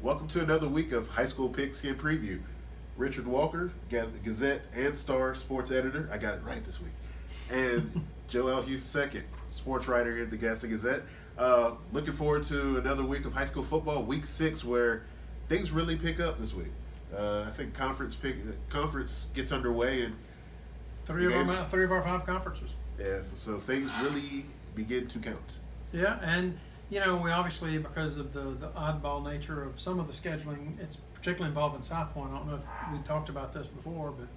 Welcome to another week of High School Pigskin Preview. Richard Walker, Gazette and Star sports editor. I got it right this week. And Joe Hughes II, sports writer here at the Gaston Gazette. Looking forward to another week of high school football, week 6, where things really pick up this week. I think conference gets underway, and three of our 5 conferences. Yeah, so things really begin to count. Yeah, and we obviously, because of the oddball nature of some of the scheduling, it's particularly involving South Point. I don't know if we talked about this before, but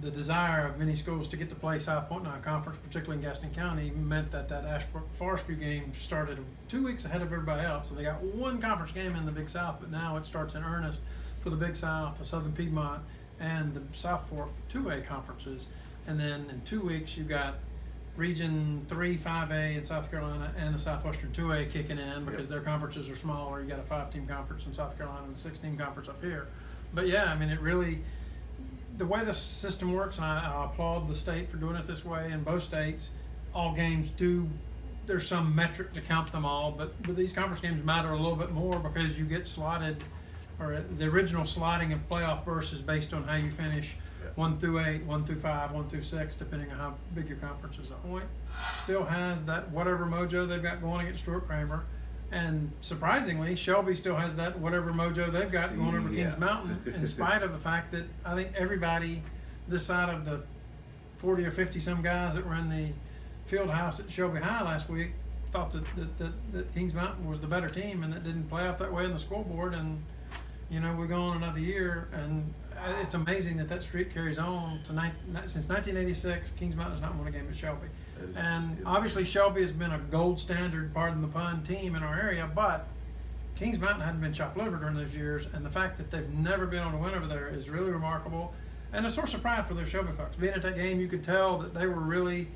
the desire of many schools to get to play South Point non-conference, particularly in Gaston County, meant that Ashbrook-Forest View game started 2 weeks ahead of everybody else. So they got one conference game in the Big South, but now it starts in earnest for the Big South, the Southern Piedmont, and the South Fork 2A conferences. And then in 2 weeks, you've got Region 3, 5A in South Carolina and the Southwestern 2A kicking in because their conferences are smaller. You got a 5-team conference in South Carolina and a 6-team conference up here. But yeah, I mean, it really, the way the system works, and I applaud the state for doing it this way. In both states, all games there's some metric to count them all, but these conference games matter a little bit more because you get slotted, or the original slotting of playoff berths is based on how you finish 1 through 8, 1 through 5, 1 through 6, depending on how big your conference is. Point still has that whatever mojo they've got going against Stuart Cramer, and surprisingly, Shelby still has that whatever mojo they've got going over Kings Mountain, in spite of the fact that I think everybody this side of the 40 or 50 some guys that were in the field house at Shelby High last week thought that Kings Mountain was the better team, and that didn't play out that way on the scoreboard. And we're going another year, and it's amazing that streak carries on tonight. Since 1986, Kings Mountain has not won a game at Shelby. Obviously Shelby has been a gold standard, pardon the pun, team in our area, but Kings Mountain hadn't been chopped liver during those years, and the fact that they've never been able to win over there is really remarkable and a source of pride for those Shelby folks. Being at that game, you could tell that they were really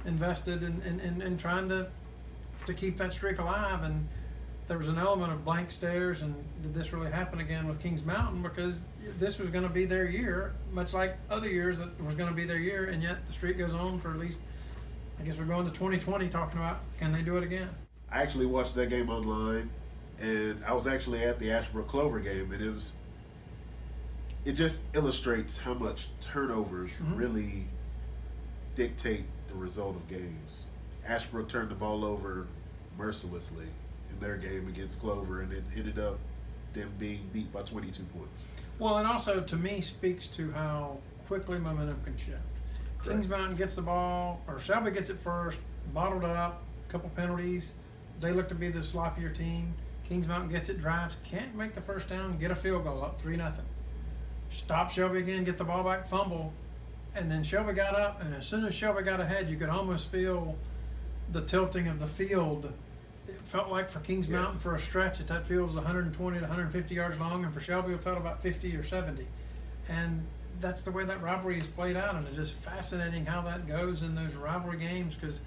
invested in trying to keep that streak alive, and there was an element of blank stares and did this really happen again with Kings Mountain, because this was going to be their year, much like other years that was going to be their year, and yet the streak goes on for at least, I guess we're going to 2020 talking about, can they do it again? I actually watched that game online, and I was actually at the Ashbrook Clover game, and it just illustrates how much turnovers really dictate the result of games. Ashbrook turned the ball over mercilessly in their game against Clover, and it ended up them being beat by 22 points. Well, and also to me speaks to how quickly momentum can shift. Correct. Kings Mountain gets the ball, or Shelby gets it first, bottled up, a couple penalties. They look to be the sloppier team. Kings Mountain gets it, drives, can't make the first down, get a field goal up 3-0. Stop Shelby again, get the ball back, fumble, and then Shelby got up, and as soon as Shelby got ahead, you could almost feel the tilting of the field. It felt like for Kings Mountain for a stretch that field was 120 to 150 yards long, and for Shelby it felt about 50 or 70. And that's the way that rivalry is played out, and it's just fascinating how that goes in those rivalry games, because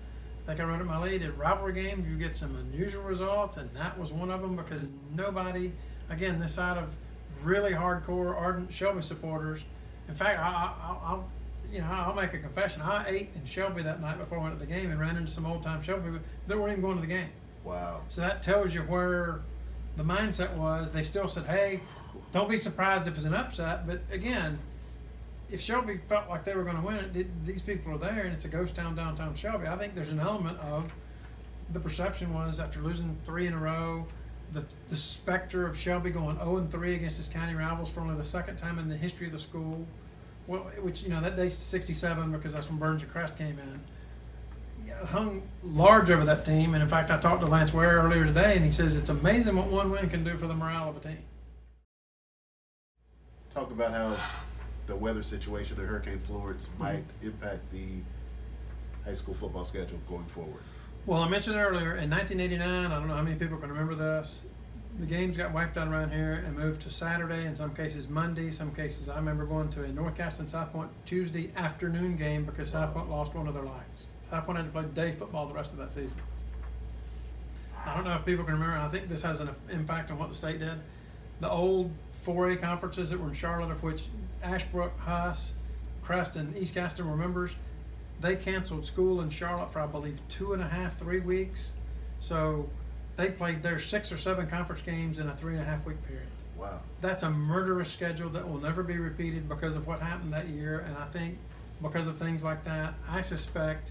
I think I wrote in my lead, at rivalry games you get some unusual results, and that was one of them, because nobody, again, this side of really hardcore, ardent Shelby supporters. In fact, I'll make a confession. I ate in Shelby that night before I went to the game and ran into some old-time Shelby that weren't even going to the game. Wow. So that tells you where the mindset was. They still said, hey, don't be surprised if it's an upset. But again, if Shelby felt like they were going to win it, these people are there, and it's a ghost town, downtown Shelby. I think there's an element of the perception was, after losing 3 in a row, the specter of Shelby going 0-3 against his county rivals for only the 2nd time in the history of the school. Well, which, that dates to 67, because that's when Burns and Crest came in. Hung large over that team, and in fact I talked to Lance Ware earlier today, and he says it's amazing what one win can do for the morale of a team. Talk about how the weather situation at Hurricane Florence might impact the high school football schedule going forward. Well, I mentioned earlier, in 1989, I don't know how many people can remember this, the games got wiped out around here and moved to Saturday, in some cases Monday, some cases I remember going to a North Gaston South Point Tuesday afternoon game because South Point lost one of their lights. South Point had to play day football the rest of that season. I don't know if people can remember. I think this has an impact on what the state did. The old 4A conferences that were in Charlotte, of which Ashbrook, Huss, Crest, and East Gaston were members, they canceled school in Charlotte for, I believe, 2.5, 3 weeks. So they played their 6 or 7 conference games in a 3.5-week period. Wow. That's a murderous schedule that will never be repeated because of what happened that year. And I think because of things like that, I suspect,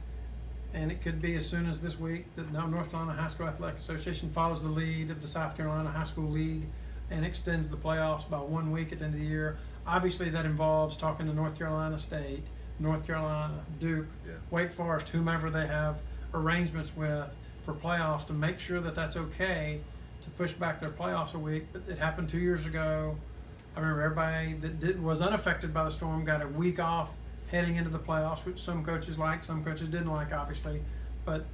and it could be as soon as this week, that North Carolina High School Athletic Association follows the lead of the South Carolina High School League and extends the playoffs by 1 week at the end of the year. Obviously, that involves talking to North Carolina State, North Carolina, Duke, Wake Forest, whomever they have arrangements with for playoffs to make sure that that's okay to push back their playoffs a week. But it happened 2 years ago. I remember everybody that was unaffected by the storm got a week off heading into the playoffs, which some coaches liked, some coaches didn't like, obviously. But,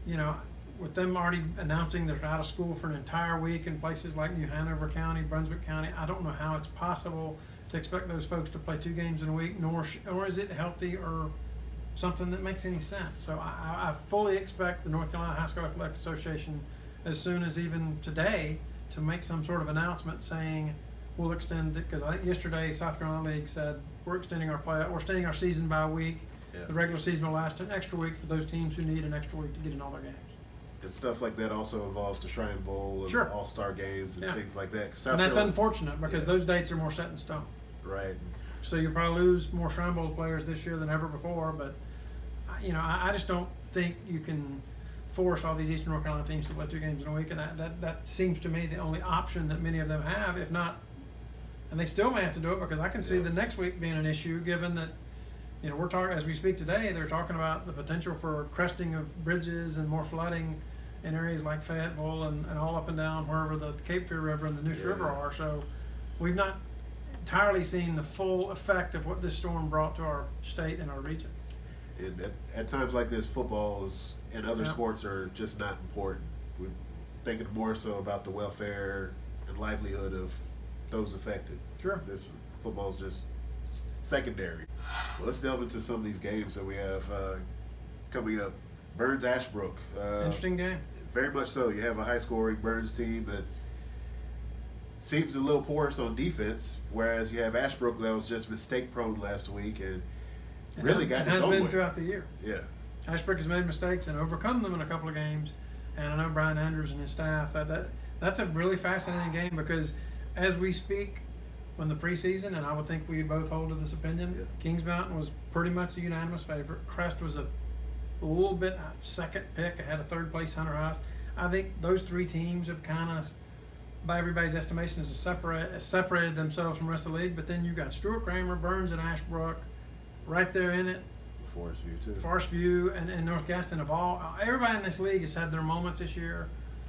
you know, with them already announcing they're out of school for an entire week in places like New Hanover County, Brunswick County, I don't know how it's possible to expect those folks to play 2 games in a week, nor is it healthy or something that makes any sense. So I fully expect the North Carolina High School Athletic Association, as soon as even today, to make some sort of announcement saying we'll extend it, because I think yesterday South Carolina League said we're extending our season by a week. The regular season will last an extra week for those teams who need an extra week to get in all their games. And stuff like that also involves the Shrine Bowl and All-Star games and things like that. And that's unfortunate because those dates are more set in stone. Right. So you'll probably lose more Shrine Bowl players this year than ever before, but you know, I just don't think you can force all these Eastern North Carolina teams to play 2 games in a week, and that seems to me the only option that many of them have, if not, and they still may have to do it because I can see the next week being an issue given that, you know, we're talking, as we speak today, they're talking about the potential for cresting of bridges and more flooding in areas like Fayetteville and all up and down wherever the Cape Fear River and the Neuse River are. So we've not entirely seen the full effect of what this storm brought to our state and our region. And at times like this, football and other sports are just not important. We're thinking more so about the welfare and livelihood of those affected. Sure. This football is just secondary. Well, let's delve into some of these games that we have coming up. Burns-Ashbrook. Interesting game. Very much so. You have a high-scoring Burns team that seems a little porous on defense, whereas you have Ashbrook that was just mistake-prone last week and really got his own way. It has been throughout the year. Yeah. Ashbrook has made mistakes and overcome them in a couple of games, and I know Brian Andrews and his staff, that's a really fascinating game because as we speak, when the preseason, and I would think we both hold to this opinion, Kings Mountain was pretty much a unanimous favorite. Crest was a little bit second pick ahead of third place Hunter House. I think those 3 teams have kind of, by everybody's estimation, separated themselves from the rest of the league. But then you got Stuart Cramer, Burns, and Ashbrook right there in it. Forest View too. Forest View and North Gaston of all. Everybody in this league has had their moments this year.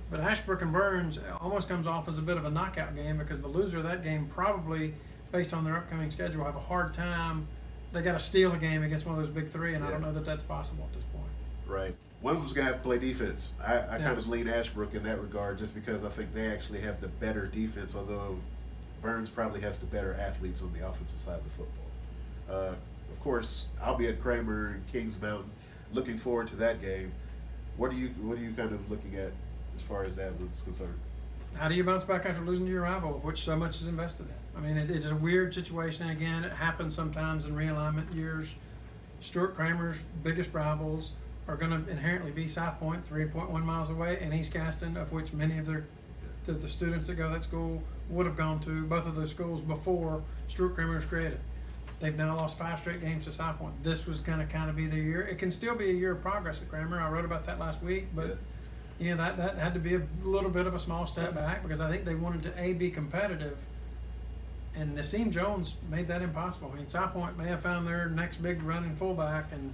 But Ashbrook and Burns almost comes off as a bit of a knockout game because the loser of that game probably, based on their upcoming schedule, have a hard time. They got to steal a game against one of those big 3, and I don't know that that's possible at this point. Right. One of them's going to have to play defense. I kind of lean Ashbrook in that regard just because I think they actually have the better defense, although Burns probably has the better athletes on the offensive side of the football. Of course, I'll be at Kramer and Kings Mountain. Looking forward to that game. What are you kind of looking at as far as that was concerned? How do you bounce back after losing to your rival, of which so much is invested in? I mean, it's a weird situation, and again, it happens sometimes in realignment years. Stuart Cramer's biggest rivals are going to inherently be South Point, 3.1 miles away, and East Gaston, of which many of the students that go to that school would have gone to both of those schools before Stuart Cramer was created. They've now lost 5 straight games to South Point. This was going to kind of be their year. It can still be a year of progress at Cramer. I wrote about that last week, but that had to be a little bit of a small step back because I think they wanted to be competitive, and Nassim Jones made that impossible. I mean, South Point may have found their next big running fullback, and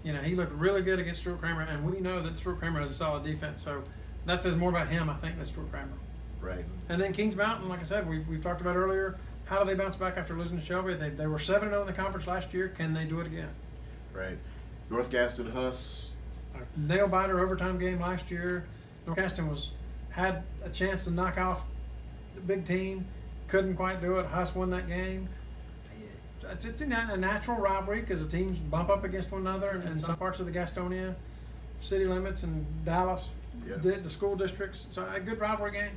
you know, he looked really good against Stuart Cramer, and we know that Stuart Cramer has a solid defense, so that says more about him, I think, than Stuart Cramer. Right. And then Kings Mountain, like I said, we've talked about earlier. How do they bounce back after losing to Shelby? They were 7-0 in the conference last year. Can they do it again? Right. North Gaston Huss. A nail-biter overtime game last year. North Gaston had a chance to knock off the big team. Couldn't quite do it. Huss won that game. It's a natural rivalry because the teams bump up against one another in some parts of the Gastonia city limits and Dallas, the school districts. So a good rivalry game.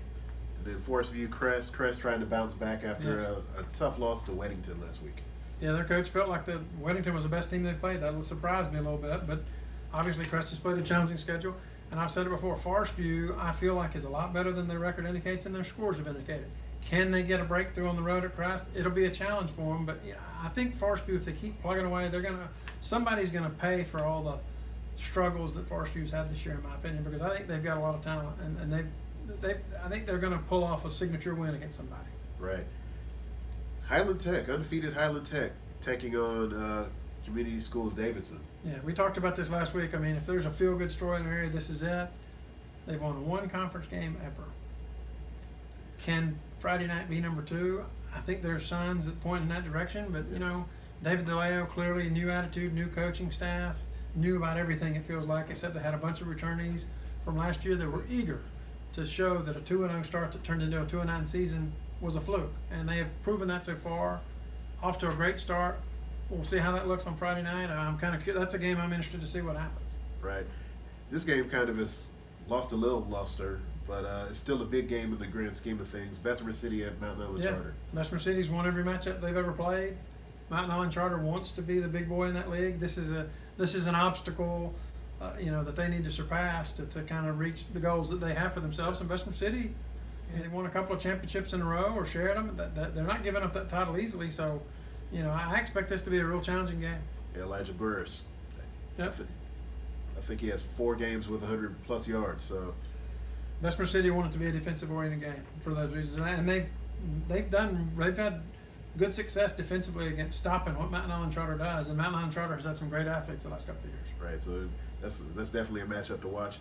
Then Forest View Crest trying to bounce back after a tough loss to Weddington last week. Yeah, their coach felt like Weddington was the best team they played. That surprised me a little bit, but obviously Crest has played a challenging schedule. And I've said it before, Forest View, I feel like, is a lot better than their record indicates and their scores have indicated. Can they get a breakthrough on the road at Christ? It'll be a challenge for them, but yeah, I think Forest View, if they keep plugging away, somebody's gonna pay for all the struggles that Forest View's had this year, in my opinion, because I think they've got a lot of talent, and I think they're gonna pull off a signature win against somebody. Right. Highland Tech, undefeated Highland Tech, taking on Community Schools Davidson. Yeah, we talked about this last week. I mean, if there's a feel-good story in the area, this is it. They've won one conference game ever. Can Friday night be number 2? I think there's signs that point in that direction, but, you know, David DeLeo, clearly a new attitude, new coaching staff, knew about everything, it feels like, except they had a bunch of returnees from last year that were eager to show that a 2-0 start that turned into a 2-9 season was a fluke. And they have proven that so far. Off to a great start. We'll see how that looks on Friday night. I'm kind of curious. That's a game I'm interested to see what happens. Right. This game kind of has lost a little luster, but it's still a big game in the grand scheme of things. Bessemer City at Mountain Island Charter. Bessemer City's won every matchup they've ever played. Mountain Island Charter wants to be the big boy in that league. This is an obstacle, that they need to surpass to kind of reach the goals that they have for themselves. And Bessemer City, they won a couple of championships in a row or shared them. They're not giving up that title easily. So, I expect this to be a real challenging game. Yeah, Elijah Burris. Yep. I think he has 4 games with 100+ yards. So Bessemer City want it to be a defensive-oriented game for those reasons, and they've had good success defensively against stopping what Mountain Island Charter does, and Mountain Island Charter has had some great athletes the last couple of years. Right, so that's definitely a matchup to watch.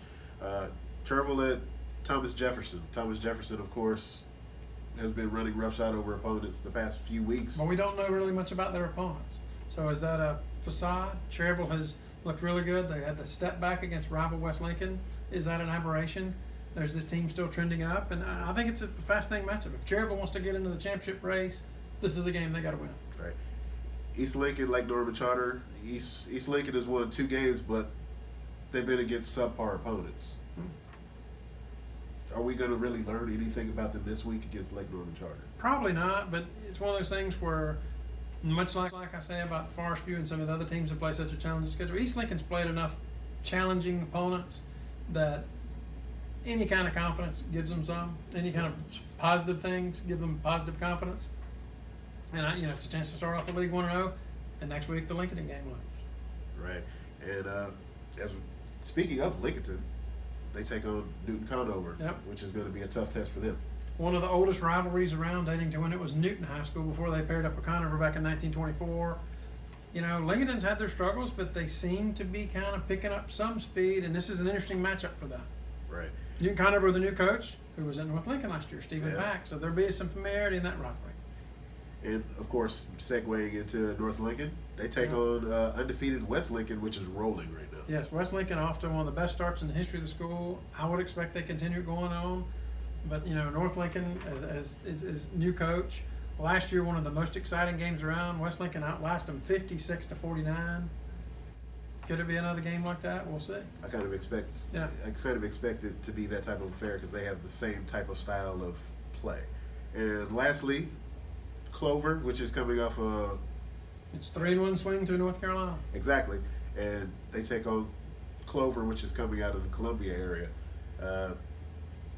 Turville at Thomas Jefferson. Thomas Jefferson, of course, has been running roughshod over opponents the past few weeks. But we don't know really much about their opponents. So is that a facade? Cherville has looked really good. They had the step back against rival West Lincoln. Is that an aberration? There's this team still trending up, and I think it's a fascinating matchup. If Cherville wants to get into the championship race, this is a game they got to win. Right. East Lincoln, like Norman Charter, East Lincoln has won 2 games, but they've been against subpar opponents. Are we going to really learn anything about them this week against Lake Norman Charter? Probably not, but it's one of those things where, much like I say about Forest View and some of the other teams that play such a challenging schedule, East Lincoln's played enough challenging opponents that any kind of confidence gives them some. Any kind of positive things give them positive confidence. And it's a chance to start off the league 1-0, and next week the Lincoln game looms. Right, and speaking of Lincoln, they take on Newton Conover, which is going to be a tough test for them. One of the oldest rivalries around, dating to when it was Newton High School before they paired up with Conover back in 1924. Lincoln's had their struggles, but they seem to be kind of picking up some speed, and this is an interesting matchup for them. Right. Newton Conover, the new coach, who was at North Lincoln last year, Stephen Pack, so there'll be some familiarity in that rivalry. And, of course, segueing into North Lincoln, they take on undefeated West Lincoln, which is rolling right now. Yes, West Lincoln off to one of the best starts in the history of the school. I would expect they continue going on. But, North Lincoln, as new coach, last year one of the most exciting games around. West Lincoln outlasted them 56-49. Could it be another game like that? We'll see. I kind of expect it to be that type of affair because they have the same type of style of play. And lastly, Clover, which is coming off it's 3-1 swing through North Carolina. Exactly. And they take on Clover, which is coming out of the Columbia area.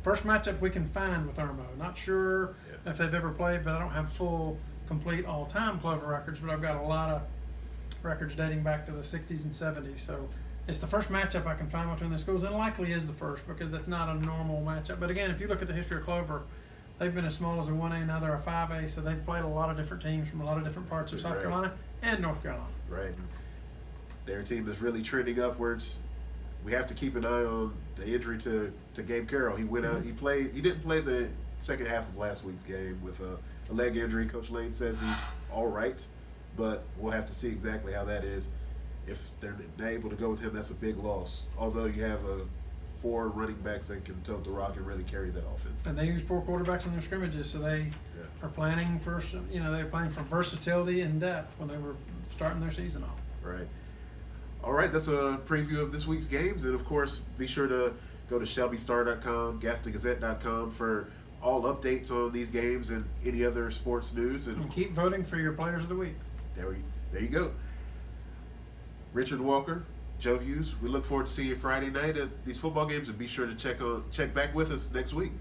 First matchup we can find with Irmo. Not sure if they've ever played, but I don't have full, complete all-time Clover records, but I've got a lot of records dating back to the 60s and 70s. So it's the first matchup I can find between the schools, and likely is the first because that's not a normal matchup. But again, if you look at the history of Clover, they've been as small as a 1A, now they're a 5A, so they've played a lot of different teams from a lot of different parts of South Carolina and North Carolina. Right. They're a team that's really trending upwards. We have to keep an eye on the injury to Gabe Carroll. He went out, he didn't play the second half of last week's game with a leg injury. Coach Lane says he's all right, but we'll have to see exactly how that is. If they're not able to go with him, that's a big loss. Although you have 4 running backs that can tote the rock and really carry that offense. And they use 4 quarterbacks in their scrimmages, so they are planning for they're playing for versatility and depth when they were starting their season off. Right. All right, that's a preview of this week's games, and of course, be sure to go to ShelbyStar.com, GastonGazette.com for all updates on these games and any other sports news. And keep voting for your Players of the Week. There you go. Richard Walker, Joe Hughes. We look forward to seeing you Friday night at these football games, and be sure to check back with us next week.